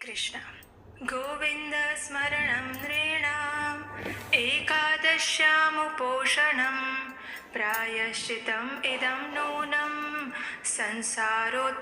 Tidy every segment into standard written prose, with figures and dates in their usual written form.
कृष्ण। गोविंद स्मरणं नृणाम् एकादश्यामुपोषणं प्रायश्चितम् इदं नूनं संसारोत्तारकारकम्।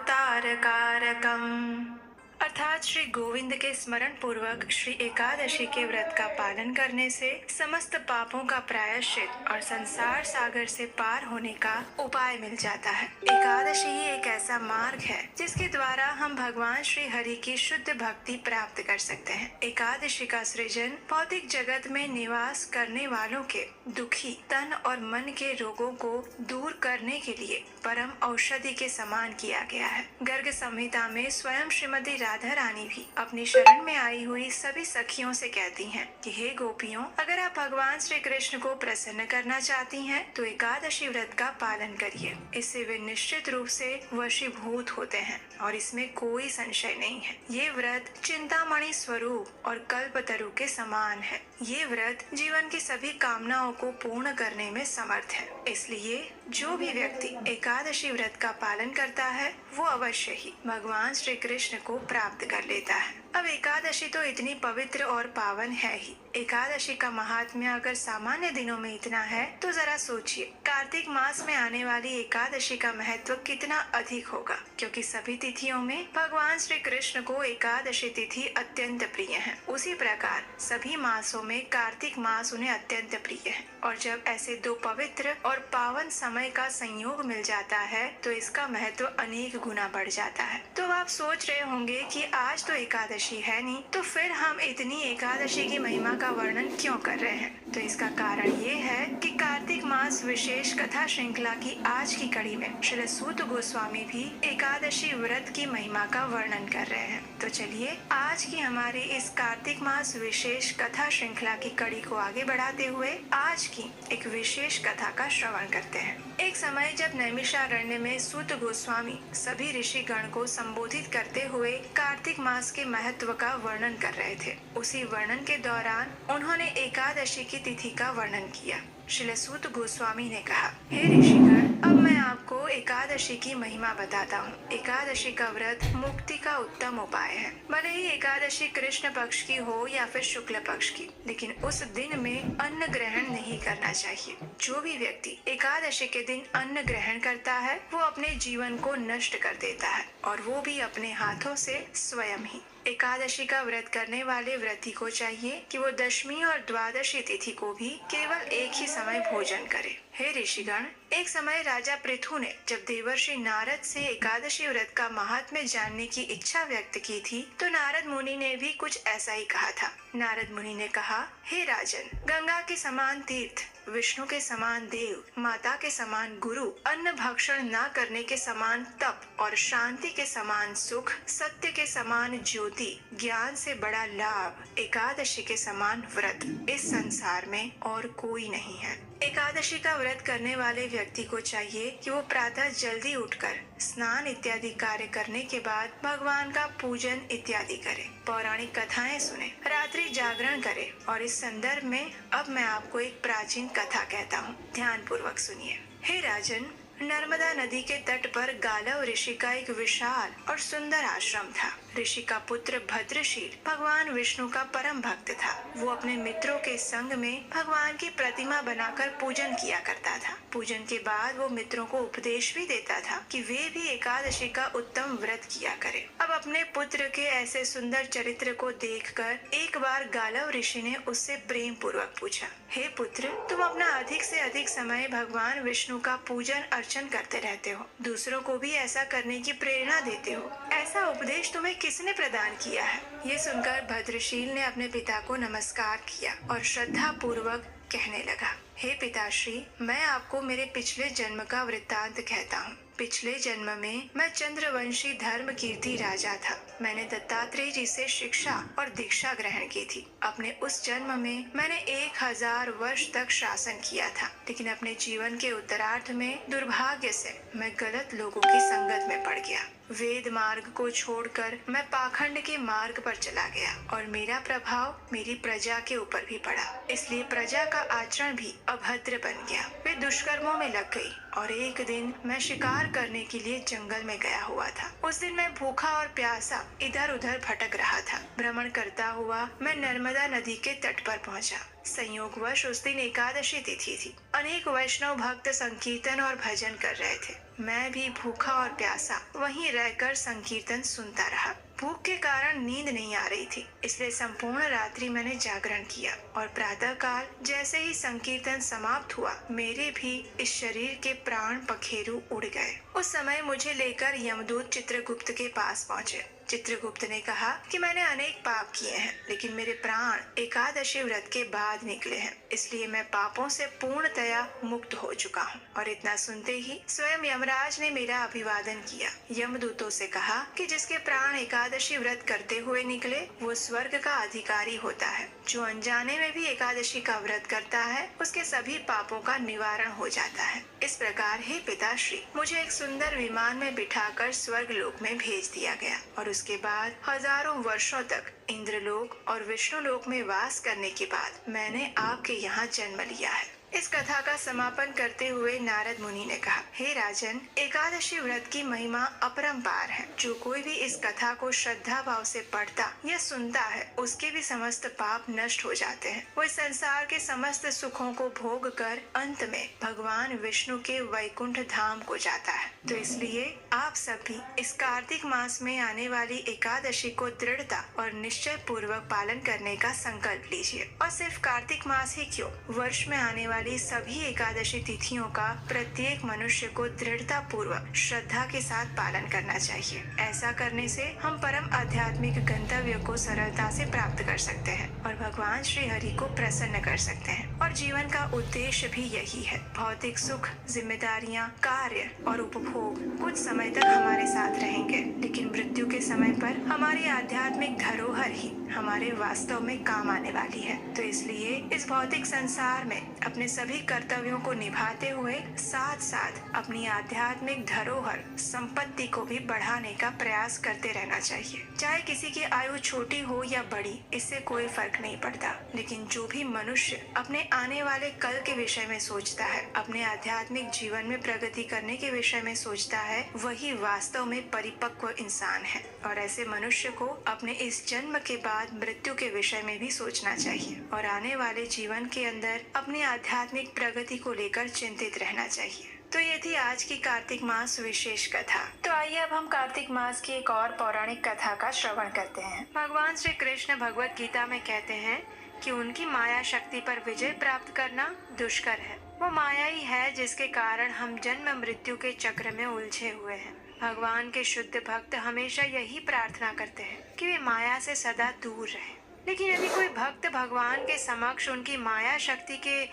अर्थात श्री गोविंद के स्मरण पूर्वक श्री एकादशी के व्रत का पालन करने से समस्त पापों का प्रायश्चित और संसार सागर से पार होने का उपाय मिल जाता है। एकादशी ही एक ऐसा मार्ग है जिसके द्वारा हम भगवान श्री हरि की शुद्ध भक्ति प्राप्त कर सकते हैं। एकादशी का सृजन भौतिक जगत में निवास करने वालों के दुखी तन और मन के रोगों को दूर करने के लिए परम औषधि के समान किया गया है। गर्ग संहिता में स्वयं श्रीमती राधा रानी भी अपनी शरण में आई हुई सभी सखियों से कहती हैं कि हे गोपियों, अगर आप भगवान श्री कृष्ण को प्रसन्न करना चाहती हैं तो एकादशी व्रत का पालन करिए। इससे वे निश्चित रूप से वशीभूत होते हैं और इसमें कोई संशय नहीं है। ये व्रत चिंतामणि स्वरूप और कल्पतरु के समान है। ये व्रत जीवन की सभी कामनाओं को पूर्ण करने में समर्थ है। इसलिए जो भी व्यक्ति एकादशी व्रत का पालन करता है वो अवश्य ही भगवान श्री कृष्ण को प्राप्त कर लेता है। अब एकादशी तो इतनी पवित्र और पावन है ही। एकादशी का महात्म्य अगर सामान्य दिनों में इतना है तो जरा सोचिए कार्तिक मास में आने वाली एकादशी का महत्व कितना अधिक होगा, क्योंकि सभी तिथियों में भगवान श्री कृष्ण को एकादशी तिथि अत्यंत प्रिय है। उसी प्रकार सभी मासों में कार्तिक मास उन्हें अत्यंत प्रिय है और जब ऐसे दो पवित्र और पावन समय का संयोग मिल जाता है तो इसका महत्व अनेक गुना बढ़ जाता है। तो आप सोच रहे होंगे कि आज तो एकादशी है नहीं, तो फिर हम इतनी एकादशी की महिमा का वर्णन क्यों कर रहे हैं? तो इसका कारण ये है कि कार्तिक मास विशेष कथा श्रृंखला की आज की कड़ी में श्री सूत गोस्वामी भी एकादशी व्रत की महिमा का वर्णन कर रहे हैं। तो चलिए आज की हमारी इस कार्तिक मास विशेष कथा श्रृंखला की कड़ी को आगे बढ़ाते हुए आज की एक विशेष कथा का श्रवण करते हैं। एक समय जब नैमिषारण्य में सूत गोस्वामी सभी ऋषि गण को संबोधित करते हुए कार्तिक मास के महत्व का वर्णन कर रहे थे, उसी वर्णन के दौरान उन्होंने एकादशी की तिथि का वर्णन किया। श्री सूत गोस्वामी ने कहा, हे ऋषिगण, अब मैं आपको एकादशी की महिमा बताता हूँ। एकादशी का व्रत मुक्ति का उत्तम उपाय है। भले ही एकादशी कृष्ण पक्ष की हो या फिर शुक्ल पक्ष की, लेकिन उस दिन में अन्न ग्रहण नहीं करना चाहिए। जो भी व्यक्ति एकादशी के दिन अन्न ग्रहण करता है वो अपने जीवन को नष्ट कर देता है, और वो भी अपने हाथों से स्वयं ही। एकादशी का व्रत करने वाले व्रती को चाहिए कि वो दशमी और द्वादशी तिथि को भी केवल एक ही समय भोजन करे। हे ऋषिगण, एक समय राजा पृथु ने जब देवर्षि नारद से एकादशी व्रत का महात्म्य जानने की इच्छा व्यक्त की थी तो नारद मुनि ने भी कुछ ऐसा ही कहा था। नारद मुनि ने कहा, हे राजन, गंगा के समान तीर्थ, विष्णु के समान देव, माता के समान गुरु, अन्न भक्षण न करने के समान तप और शांति के समान सुख, सत्य के समान ज्योति, ज्ञान से बड़ा लाभ, एकादशी के समान व्रत इस संसार में और कोई नहीं है। एकादशी का व्रत करने वाले व्यक्ति को चाहिए कि वो प्रातः जल्दी उठकर स्नान इत्यादि कार्य करने के बाद भगवान का पूजन इत्यादि करे, पौराणिक कथाएं सुने, रात्रि जागरण करे। और इस संदर्भ में अब मैं आपको एक प्राचीन कथा कहता हूँ, ध्यान पूर्वक सुनिए। हे राजन, नर्मदा नदी के तट पर गालव ऋषि का एक विशाल और सुंदर आश्रम था। ऋषि का पुत्र भद्रशील भगवान विष्णु का परम भक्त था। वो अपने मित्रों के संग में भगवान की प्रतिमा बनाकर पूजन किया करता था। पूजन के बाद वो मित्रों को उपदेश भी देता था कि वे भी एकादशी का उत्तम व्रत किया करें। अब अपने पुत्र के ऐसे सुंदर चरित्र को देखकर एक बार गालव ऋषि ने उससे प्रेम पूर्वक पूछा, हे पुत्र, तुम अपना अधिक से अधिक समय भगवान विष्णु का पूजन अर्चन करते रहते हो, दूसरों को भी ऐसा करने की प्रेरणा देते हो, ऐसा उपदेश तुम्हें किसने प्रदान किया है? ये सुनकर भद्रशील ने अपने पिता को नमस्कार किया और श्रद्धा पूर्वक कहने लगा, हे पिताश्री, मैं आपको मेरे पिछले जन्म का वृत्तांत कहता हूँ। पिछले जन्म में मैं चंद्रवंशी धर्म कीर्ति राजा था। मैंने दत्तात्रेय जी से शिक्षा और दीक्षा ग्रहण की थी। अपने उस जन्म में मैंने 1000 वर्ष तक शासन किया था, लेकिन अपने जीवन के उत्तरार्ध में दुर्भाग्य से मैं गलत लोगों की संगत में पड़ गया। वेद मार्ग को छोड़कर मैं पाखंड के मार्ग पर चला गया और मेरा प्रभाव मेरी प्रजा के ऊपर भी पड़ा। इसलिए प्रजा का आचरण भी अभद्र बन गया। वे दुष्कर्मों में लग गई और एक दिन मैं शिकार करने के लिए जंगल में गया हुआ था। उस दिन मैं भूखा और प्यासा इधर उधर भटक रहा था। भ्रमण करता हुआ मैं नर्मदा नदी के तट पर पहुंचा। संयोगवश उस दिन एकादशी तिथि थी। अनेक वैष्णव भक्त संकीर्तन और भजन कर रहे थे। मैं भी भूखा और प्यासा वहीं रहकर संकीर्तन सुनता रहा। भूख के कारण नींद नहीं आ रही थी, इसलिए संपूर्ण रात्रि मैंने जागरण किया और प्रातःकाल जैसे ही संकीर्तन समाप्त हुआ, मेरे भी इस शरीर के प्राण पखेरु उड़ गए। उस समय मुझे लेकर यमदूत चित्रगुप्त के पास पहुंचे। चित्रगुप्त ने कहा कि मैंने अनेक पाप किए हैं, लेकिन मेरे प्राण एकादशी व्रत के बाद निकले हैं, इसलिए मैं पापों से पूर्णतया मुक्त हो चुका हूँ। और इतना सुनते ही स्वयं यमराज ने मेरा अभिवादन किया। यमदूतों से कहा कि जिसके प्राण एकादशी व्रत करते हुए निकले वो स्वर्ग का अधिकारी होता है। जो अनजाने में भी एकादशी का व्रत करता है उसके सभी पापों का निवारण हो जाता है। इस प्रकार हे पिताश्री, मुझे एक सुंदर विमान में बिठाकर स्वर्ग लोक में भेज दिया गया और उसके बाद हजारों वर्षों तक इंद्रलोक और विष्णुलोक में वास करने के बाद मैंने आपके यहाँ जन्म लिया है। इस कथा का समापन करते हुए नारद मुनि ने कहा, हे राजन, एकादशी व्रत की महिमा अपरंपार है। जो कोई भी इस कथा को श्रद्धा भाव से पढ़ता या सुनता है उसके भी समस्त पाप नष्ट हो जाते हैं। वो इस संसार के समस्त सुखों को भोग कर अंत में भगवान विष्णु के वैकुंठ धाम को जाता है। तो इसलिए आप सब भी इस कार्तिक मास में आने वाली एकादशी को दृढ़ता और निश्चय पूर्वक पालन करने का संकल्प लीजिए। और सिर्फ कार्तिक मास ही क्यों, वर्ष में आने वाली सभी एकादशी तिथियों का प्रत्येक मनुष्य को दृढ़ता पूर्वक श्रद्धा के साथ पालन करना चाहिए। ऐसा करने से हम परम आध्यात्मिक गंतव्य को सरलता से प्राप्त कर सकते हैं और भगवान श्री हरि को प्रसन्न कर सकते हैं। और जीवन का उद्देश्य भी यही है। भौतिक सुख, जिम्मेदारियां, कार्य और उपभोग कुछ समय तक हमारे साथ रहेंगे, लेकिन मृत्यु के समय पर हमारी आध्यात्मिक धरोहर ही हमारे वास्तव में काम आने वाली है। तो इसलिए इस भौतिक संसार में अपने सभी कर्तव्यों को निभाते हुए साथ साथ अपनी आध्यात्मिक धरोहर संपत्ति को भी बढ़ाने का प्रयास करते रहना चाहिए। चाहे किसी की आयु छोटी हो या बड़ी, इससे कोई फर्क नहीं पड़ता, लेकिन जो भी मनुष्य अपने आने वाले कल के विषय में सोचता है, अपने आध्यात्मिक जीवन में प्रगति करने के विषय में सोचता है, वही वास्तव में परिपक्व इंसान है। और ऐसे मनुष्य को अपने इस जन्म के बाद मृत्यु के विषय में भी सोचना चाहिए और आने वाले जीवन के अंदर अपनी आध्यात्मिक प्रगति को लेकर चिंतित रहना चाहिए। तो ये थी आज की कार्तिक मास विशेष कथा। तो आइए अब हम कार्तिक मास की एक और पौराणिक कथा का श्रवण करते हैं। भगवान श्री कृष्ण भगवत गीता में कहते हैं कि उनकी माया शक्ति पर विजय प्राप्त करना दुष्कर है। वो माया ही है जिसके कारण हम जन्म मृत्यु के चक्र में उलझे हुए हैं। भगवान के शुद्ध भक्त हमेशा यही प्रार्थना करते हैं कि वे माया से सदा दूर रहें। लेकिन यदि कोई भक्त भगवान के समक्ष उनकी माया शक्ति के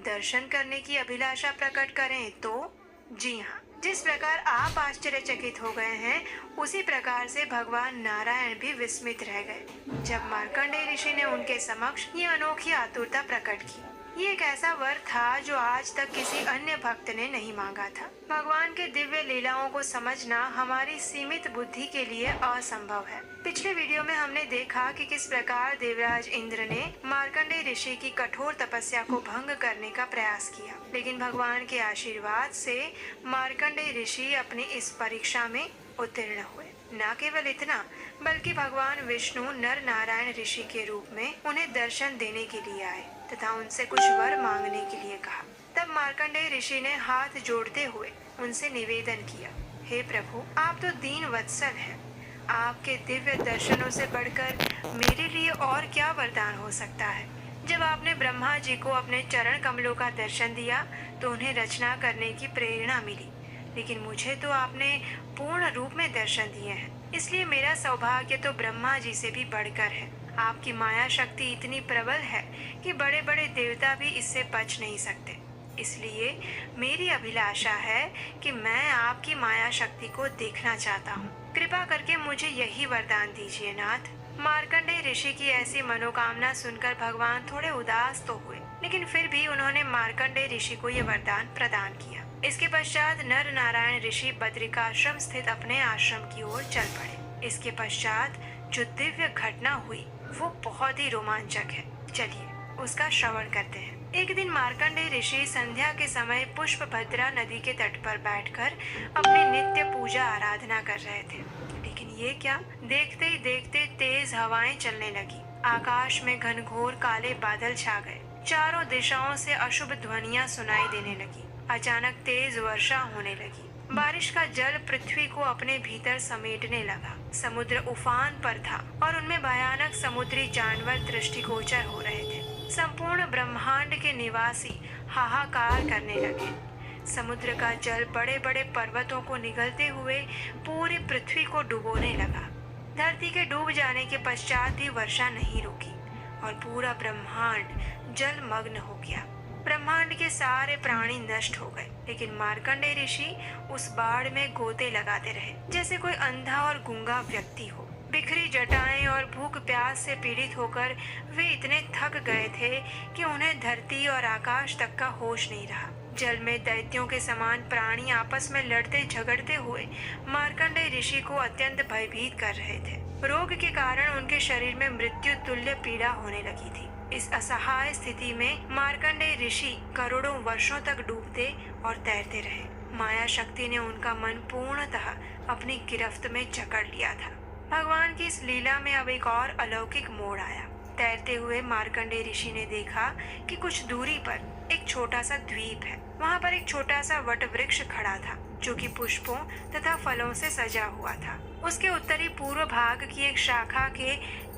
दर्शन करने की अभिलाषा प्रकट करें तो जी हाँ, जिस प्रकार आप आश्चर्यचकित हो गए हैं उसी प्रकार से भगवान नारायण भी विस्मित रह गए जब मार्कंडेय ऋषि ने उनके समक्ष ये अनोखी आतुरता प्रकट की। ये एक ऐसा वर था जो आज तक किसी अन्य भक्त ने नहीं मांगा था। भगवान के दिव्य लीलाओं को समझना हमारी सीमित बुद्धि के लिए असंभव है। पिछले वीडियो में हमने देखा कि किस प्रकार देवराज इंद्र ने मार्कंडेय ऋषि की कठोर तपस्या को भंग करने का प्रयास किया, लेकिन भगवान के आशीर्वाद से मार्कंडेय ऋषि अपनी इस परीक्षा में उत्तीर्ण हुए। न केवल इतना, बल्कि भगवान विष्णु नर नारायण ऋषि के रूप में उन्हें दर्शन देने के लिए आए तथा उनसे कुछ वर मांगने के लिए कहा। तब मार्कंडेय ऋषि ने हाथ जोड़ते हुए उनसे निवेदन किया, हे प्रभु, आप तो दीन वत्सल हैं। आपके दिव्य दर्शनों से बढ़कर मेरे लिए और क्या वरदान हो सकता है। जब आपने ब्रह्मा जी को अपने चरण कमलों का दर्शन दिया तो उन्हें रचना करने की प्रेरणा मिली, लेकिन मुझे तो आपने पूर्ण रूप में दर्शन दिए हैं, इसलिए मेरा सौभाग्य तो ब्रह्मा जी से भी बढ़कर है। आपकी माया शक्ति इतनी प्रबल है कि बड़े बड़े देवता भी इससे बच नहीं सकते। इसलिए मेरी अभिलाषा है कि मैं आपकी माया शक्ति को देखना चाहता हूँ। कृपा करके मुझे यही वरदान दीजिए नाथ। मार्कंडेय ऋषि की ऐसी मनोकामना सुनकर भगवान थोड़े उदास तो हुए, लेकिन फिर भी उन्होंने मार्कंडेय ऋषि को ये वरदान प्रदान किया। इसके पश्चात नर नारायण ऋषि बद्रिकाश्रम स्थित अपने आश्रम की ओर चल पड़े। इसके पश्चात जो दिव्य घटना हुई वो बहुत ही रोमांचक है। चलिए उसका श्रवण करते हैं। एक दिन मार्कंडेय ऋषि संध्या के समय पुष्पभद्रा नदी के तट पर बैठकर अपनी नित्य पूजा आराधना कर रहे थे। लेकिन ये क्या, देखते ही देखते तेज हवाएं चलने लगी। आकाश में घनघोर काले बादल छा गए। चारों दिशाओं से अशुभ ध्वनियां सुनाई देने लगी। अचानक तेज वर्षा होने लगी। बारिश का जल पृथ्वी को अपने भीतर समेटने लगा। समुद्र उफान पर था और उनमें भयानक समुद्री जानवर दृष्टिगोचर हो रहे थे। संपूर्ण ब्रह्मांड के निवासी हाहाकार करने लगे। समुद्र का जल बड़े बड़े पर्वतों को निगलते हुए पूरी पृथ्वी को डुबोने लगा। धरती के डूब जाने के पश्चात भी वर्षा नहीं रुकी और पूरा ब्रह्मांड जलमग्न हो गया। ब्रह्मांड के सारे प्राणी नष्ट हो गए। लेकिन मार्कंडेय ऋषि उस बाढ़ में गोते लगाते रहे जैसे कोई अंधा और गूंगा व्यक्ति हो। बिखरी जटाएं और भूख प्यास से पीड़ित होकर वे इतने थक गए थे कि उन्हें धरती और आकाश तक का होश नहीं रहा। जल में दैत्यों के समान प्राणी आपस में लड़ते झगड़ते हुए मार्कंडेय ऋषि को अत्यंत भयभीत कर रहे थे। रोग के कारण उनके शरीर में मृत्यु तुल्य पीड़ा होने लगी थी। इस असहाय स्थिति में मार्कंडेय ऋषि करोड़ों वर्षों तक डूबते और तैरते रहे। माया शक्ति ने उनका मन पूर्णतः अपनी गिरफ्त में जकड़ लिया था। भगवान की इस लीला में अब एक और अलौकिक मोड़ आया। तैरते हुए मार्कंडेय ऋषि ने देखा कि कुछ दूरी पर एक छोटा सा द्वीप है। वहाँ पर एक छोटा सा वट वृक्ष खड़ा था जो कि पुष्पों तथा फलों से सजा हुआ था। उसके उत्तरी पूर्व भाग की एक शाखा के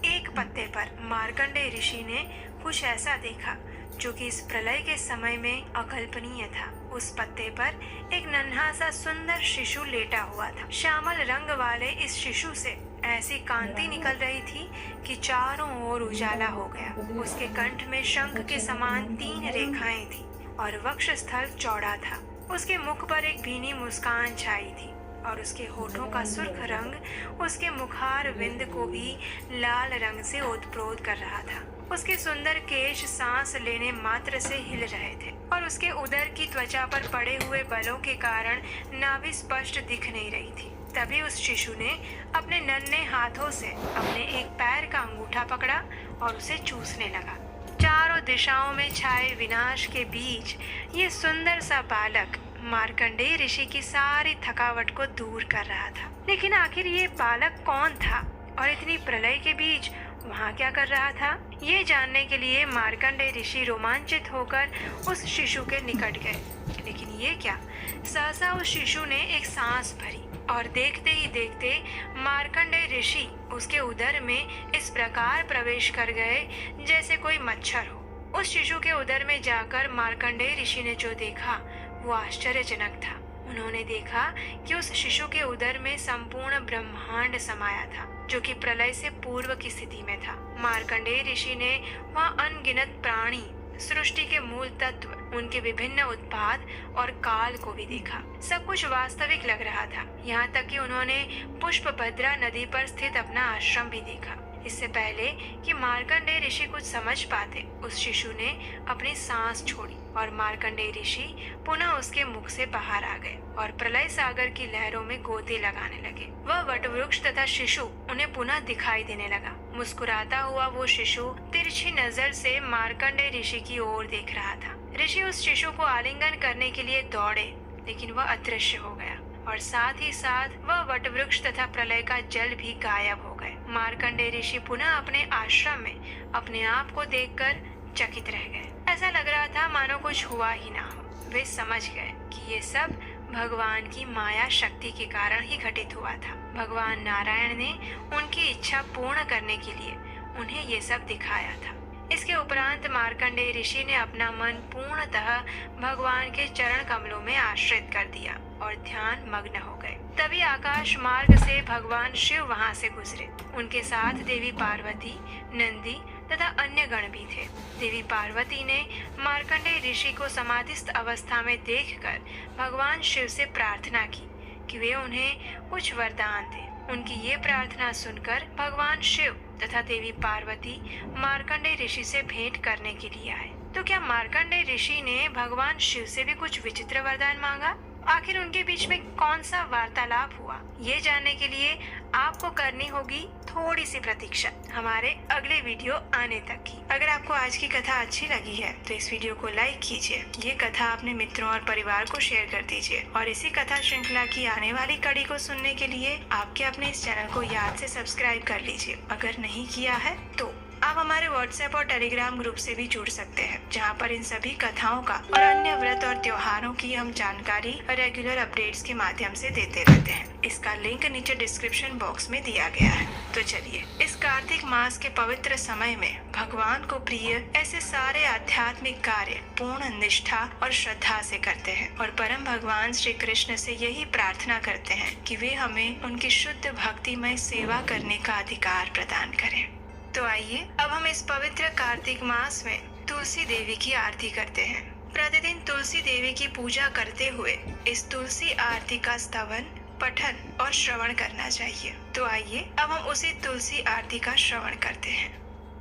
एक पत्ते पर मार्कंडेय ऋषि ने कुछ ऐसा देखा जो कि इस प्रलय के समय में अकल्पनीय था। उस पत्ते पर एक नन्हा सा सुंदर शिशु लेटा हुआ था। श्यामल रंग वाले इस शिशु से ऐसी कांति निकल रही थी कि चारों ओर उजाला हो गया। उसके कंठ में शंख के समान 3 रेखाएं थी और वक्ष स्थल चौड़ा था। उसके मुख पर एक भीनी मुस्कान छाई थी और उसके होठों का सुर्ख रंग उसके मुखार विंद को भी लाल रंग से ओतप्रोत कर रहा था। उसके सुंदर केश सांस लेने मात्र से हिल रहे थे और उसके उदर की त्वचा पर पड़े हुए बलों के कारण नाभि स्पष्ट दिख नहीं रही थी। तभी उस शिशु ने अपने नन्हे हाथों से अपने एक पैर का अंगूठा पकड़ा और उसे चूसने लगा। चारों दिशाओं में छाए विनाश के बीच ये सुंदर सा बालक मार्कंडेय ऋषि की सारी थकावट को दूर कर रहा था। लेकिन आखिर ये बालक कौन था और इतनी प्रलय के बीच वहाँ क्या कर रहा था? ये जानने के लिए मार्कंडेय ऋषि रोमांचित होकर उस शिशु के निकट गए। लेकिन ये क्या, सहसा उस शिशु ने एक सांस भरी और देखते ही देखते मार्कंडेय ऋषि उसके उदर में इस प्रकार प्रवेश कर गए जैसे कोई मच्छर हो। उस शिशु के उदर में जाकर मार्कंडेय ऋषि ने जो देखा वो आश्चर्यजनक था। उन्होंने देखा कि उस शिशु के उदर में संपूर्ण ब्रह्मांड समाया था जो कि प्रलय से पूर्व की स्थिति में था। मार्कंडेय ऋषि ने वहाँ अनगिनत प्राणी, सृष्टि के मूल तत्व, उनके विभिन्न उत्पाद और काल को भी देखा। सब कुछ वास्तविक लग रहा था। यहाँ तक कि उन्होंने पुष्पभद्रा नदी पर स्थित अपना आश्रम भी देखा। इससे पहले कि मार्कंडेय ऋषि कुछ समझ पाते, उस शिशु ने अपनी सांस छोड़ी और मार्कंडेय ऋषि पुनः उसके मुख से बाहर आ गए और प्रलय सागर की लहरों में गोते लगाने लगे। वह वटवृक्ष तथा शिशु उन्हें पुनः दिखाई देने लगा। मुस्कुराता हुआ वो शिशु तिरछी नजर से मार्कंडेय ऋषि की ओर देख रहा था। ऋषि उस शिशु को आलिंगन करने के लिए दौड़े, लेकिन वह अदृश्य हो गया और साथ ही साथ वह वटवृक्ष तथा प्रलय का जल भी गायब हो गए। मार्कंडेय ऋषि पुनः अपने आश्रम में अपने आप को देखकर चकित रह गए। ऐसा लग रहा था मानो कुछ हुआ ही ना हो। वे समझ गए कि ये सब भगवान की माया शक्ति के कारण ही घटित हुआ था। भगवान नारायण ने उनकी इच्छा पूर्ण करने के लिए उन्हें ये सब दिखाया था। इसके उपरांत मार्कंडेय ऋषि ने अपना मन पूर्णतः भगवान के चरण कमलों में आश्रित कर दिया और ध्यान मग्न हो गए। तभी आकाश मार्ग से भगवान शिव वहां से गुजरे। उनके साथ देवी पार्वती, नंदी तथा अन्य गण भी थे। देवी पार्वती ने मार्कंडेय ऋषि को समाधिस्थ अवस्था में देखकर भगवान शिव से प्रार्थना की कि वे उन्हें कुछ वरदान दें। उनकी ये प्रार्थना सुनकर भगवान शिव तथा देवी पार्वती मार्कंडेय ऋषि से भेंट करने के लिए आए। तो क्या मार्कंडेय ऋषि ने भगवान शिव से भी कुछ विचित्र वरदान मांगा आखिर उनके बीच में कौन सा वार्तालाप हुआ, ये जानने के लिए आपको करनी होगी थोड़ी सी प्रतीक्षा हमारे अगले वीडियो आने तक की। अगर आपको आज की कथा अच्छी लगी है तो इस वीडियो को लाइक कीजिए, ये कथा अपने मित्रों और परिवार को शेयर कर दीजिए और इसी कथा श्रृंखला की आने वाली कड़ी को सुनने के लिए आपके अपने इस चैनल को याद से सब्सक्राइब कर लीजिए। अगर नहीं किया है तो आप हमारे व्हाट्सएप और टेलीग्राम ग्रुप से भी जुड़ सकते हैं, जहां पर इन सभी कथाओं का और अन्य व्रत और त्योहारों की हम जानकारी रेगुलर अपडेट्स के माध्यम से देते रहते हैं। इसका लिंक नीचे डिस्क्रिप्शन बॉक्स में दिया गया है। तो चलिए इस कार्तिक मास के पवित्र समय में भगवान को प्रिय ऐसे सारे आध्यात्मिक कार्य पूर्ण निष्ठा और श्रद्धा से करते हैं और परम भगवान श्री कृष्ण से यही प्रार्थना करते हैं कि वे हमें उनकी शुद्ध भक्तिमय सेवा करने का अधिकार प्रदान करें। तो आइए अब हम इस पवित्र कार्तिक मास में तुलसी देवी की आरती करते हैं। प्रतिदिन तुलसी देवी की पूजा करते हुए इस तुलसी आरती का स्तवन, पठन और श्रवण करना चाहिए। तो आइए अब हम उसी तुलसी आरती का श्रवण करते हैं।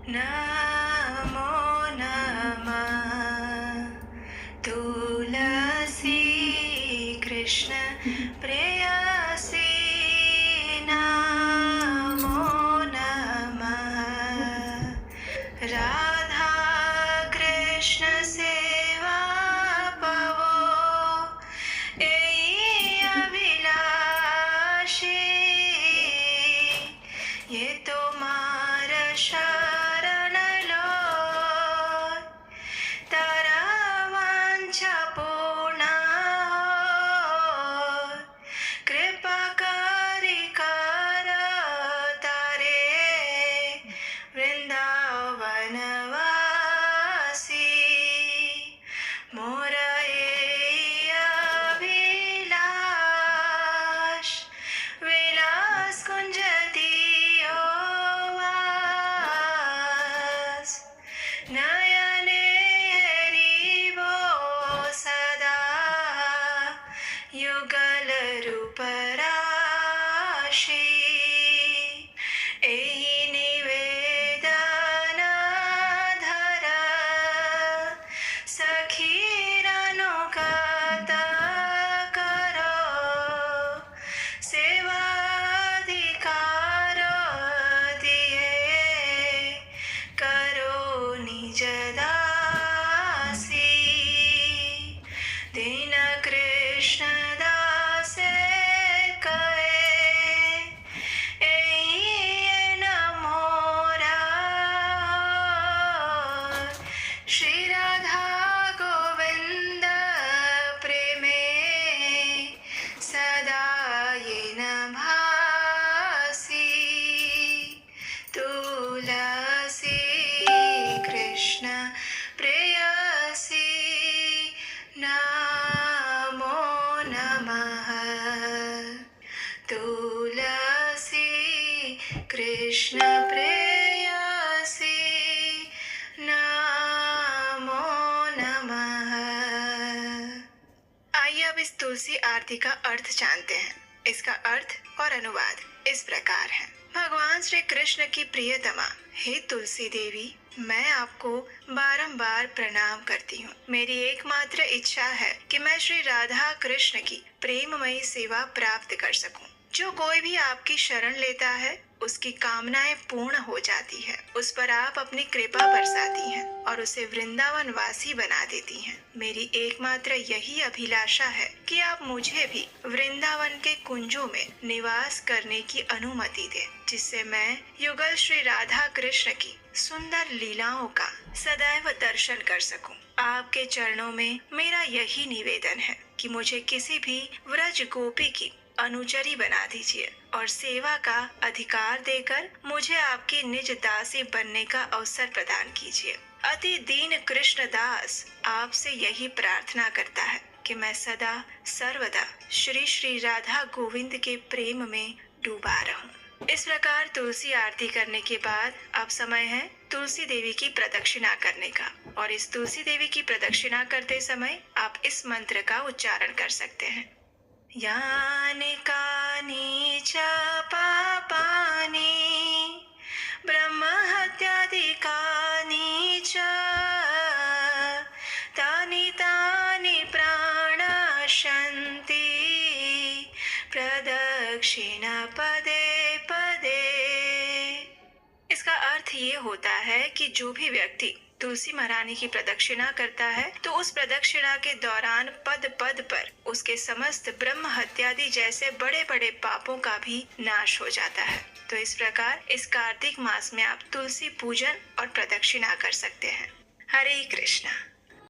नमो नमः तुलसी कृष्ण प्रेयसी, राधा कृष्ण सेवा पवो एई अभिलाषी, ये तो मार शरण लो तारा वांछा पूर्ण हो, कृपा करी कर तारे वृंदावन वासी, मोर एई अभिलाष विलास कुंज दियो वास, नयने हरिवो सदा युगल रूप राशि, एई निवेदन धर सखीर अनुगत करो, सेवाधिकार दिए करो निज दासी, दीन कृष्ण दास कहे एई न मोरा, श्री राधा गोविंद प्रेमे सदा ये न भासी, तुलसी कृष्ण प्रेयसी, नमो नमः तुलसी कृष्ण प्रेयसी, नमो नमः। आइए अब इस तुलसी आरती का अर्थ जानते हैं। इसका अर्थ और अनुवाद इस प्रकार है। भगवान श्री कृष्ण की प्रियतमा हे तुलसी देवी, मैं आपको बारंबार प्रणाम करती हूँ। मेरी एकमात्र इच्छा है कि मैं श्री राधा कृष्ण की प्रेममयी सेवा प्राप्त कर सकूं। जो कोई भी आपकी शरण लेता है उसकी कामनाएं पूर्ण हो जाती है, उस पर आप अपनी कृपा बरसाती हैं और उसे वृंदावन वासी बना देती हैं। मेरी एकमात्र यही अभिलाषा है कि आप मुझे भी वृंदावन के कुंजों में निवास करने की अनुमति दें, जिससे मैं युगल श्री राधा कृष्ण की सुंदर लीलाओं का सदैव दर्शन कर सकूं। आपके चरणों में मेरा यही निवेदन है कि मुझे किसी भी व्रज गोपी की अनुचरी बना दीजिए और सेवा का अधिकार देकर मुझे आपकी निज दासी बनने का अवसर प्रदान कीजिए। अति दीन कृष्ण दास आपसे यही प्रार्थना करता है कि मैं सदा सर्वदा श्री श्री राधा गोविंद के प्रेम में डूबा रहूं। इस प्रकार तुलसी आरती करने के बाद अब समय है तुलसी देवी की प्रदक्षिणा करने का, और इस तुलसी देवी की प्रदक्षिणा करते समय आप इस मंत्र का उच्चारण कर सकते हैं। यानि कानि च पापानि ब्रह्महत्यादिकानि च तानि तानि प्राणशन्ति प्रदक्षिण पदे पदे। इसका अर्थ ये होता है कि जो भी व्यक्ति तुलसी महारानी की प्रदक्षिणा करता है तो उस प्रदक्षिणा के दौरान पद पद पर उसके समस्त ब्रह्म हत्यादि जैसे बड़े बड़े पापों का भी नाश हो जाता है। तो इस प्रकार इस कार्तिक मास में आप तुलसी पूजन और प्रदक्षिणा कर सकते हैं। हरे कृष्णा।